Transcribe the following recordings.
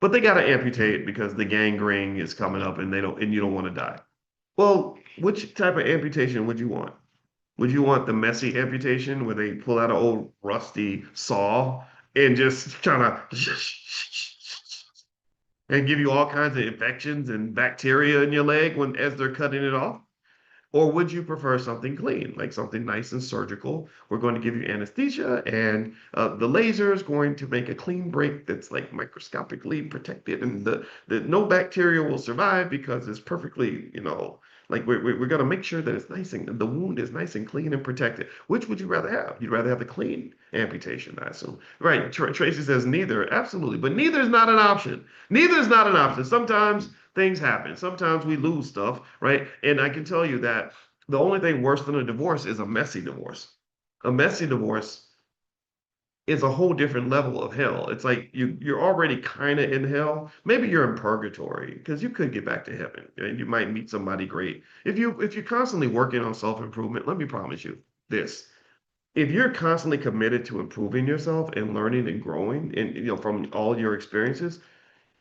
but they got to amputate because the gangrene is coming up and you don't want to die. Well, which type of amputation would you want? Would you want the messy amputation where they pull out an old rusty saw and just trying to and give you all kinds of infections and bacteria in your leg when as they're cutting it off? Or would you prefer something clean, like something nice and surgical? We're going to give you anesthesia, and the laser is going to make a clean break that's like microscopically protected, and the no bacteria will survive because it's perfectly, like we're going to make sure that it's nice and the wound is nice and clean and protected. Which would you rather have? You'd rather have the clean amputation, I assume. Right. Tracy says neither. Absolutely. But neither is not an option. Neither is not an option. Sometimes things happen. Sometimes we lose stuff, right? And I can tell you that the only thing worse than a divorce is a messy divorce. A messy divorce is a whole different level of hell. It's like you're already kind of in hell. Maybe you're in purgatory because you could get back to heaven and you might meet somebody great. If you're constantly working on self-improvement, let me promise you this. If you're constantly committed to improving yourself and learning and growing and from all your experiences,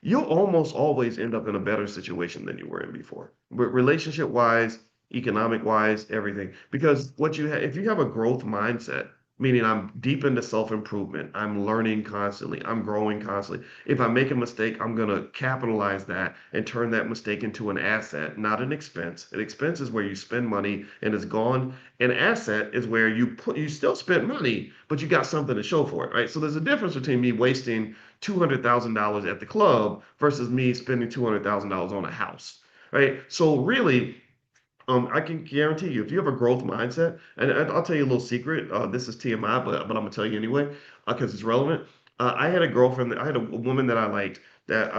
you'll almost always end up in a better situation than you were in before. Relationship wise, economic wise, everything. Because if you have a growth mindset, meaning I'm deep into self-improvement, I'm learning constantly, I'm growing constantly. If I make a mistake, I'm gonna capitalize that and turn that mistake into an asset, not an expense. An expense is where you spend money and it's gone. An asset is where you still spent money, but you got something to show for it, right? So there's a difference between me wasting $200,000 at the club versus me spending $200,000 on a house, right? So really, I can guarantee you, if you have a growth mindset, and I'll tell you a little secret. This is TMI, but I'm gonna tell you anyway because it's relevant. I had a girlfriend. I had a woman that I liked. That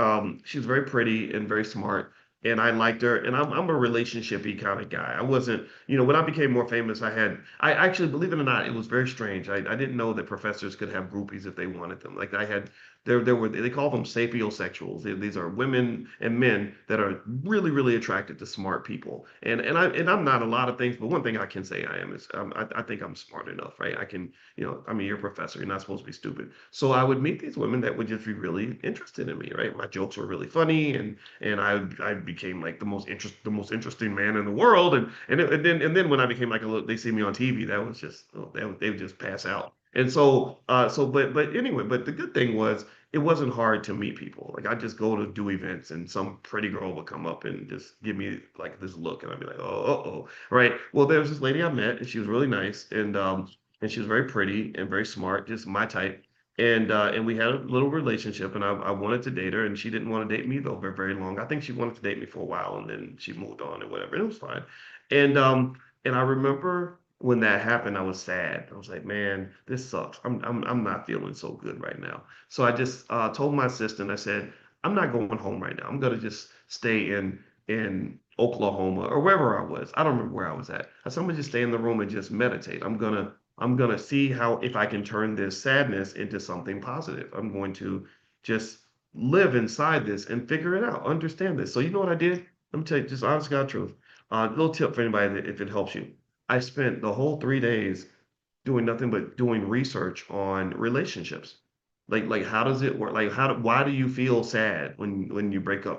she was very pretty and very smart, and I liked her. And I'm a relationshipy kind of guy. I wasn't, when I became more famous, I actually, believe it or not, it was very strange. I didn't know that professors could have groupies if they wanted them. Like I had there were they call them sapiosexuals. These are women and men that are really really attracted to smart people. And I'm not a lot of things, but one thing I can say I am is I think I'm smart enough, right? I can, I mean, you're a professor, you're not supposed to be stupid. So I would meet these women that would just be really interested in me, right? My jokes were really funny, and I became like the most interesting man in the world. And then when I became like a little, they see me on TV, that was just they would just pass out. And but anyway, but the good thing was it wasn't hard to meet people. Like I just go to do events and some pretty girl would come up and just give me like this look and I'd be like, oh, oh, right. Well, there was this lady I met and she was really nice and she was very pretty and very smart, just my type. And we had a little relationship and I wanted to date her and she didn't want to date me though very long. I think she wanted to date me for a while and then she moved on and whatever. And it was fine. And I remember when that happened, I was sad. I was like, man, this sucks. I'm not feeling so good right now. So I just told my assistant, I said, I'm not going home right now. I'm gonna just stay in Oklahoma or wherever I was. I don't remember where I was at. I said, I'm gonna just stay in the room and just meditate. I'm gonna see how if I can turn this sadness into something positive. I'm going to just live inside this and figure it out, understand this. So you know what I did? Let me tell you, just honest God truth. Little tip for anybody that if it helps you. I spent the whole 3 days doing nothing but doing research on relationships. Like how does it work? Like why do you feel sad when you break up?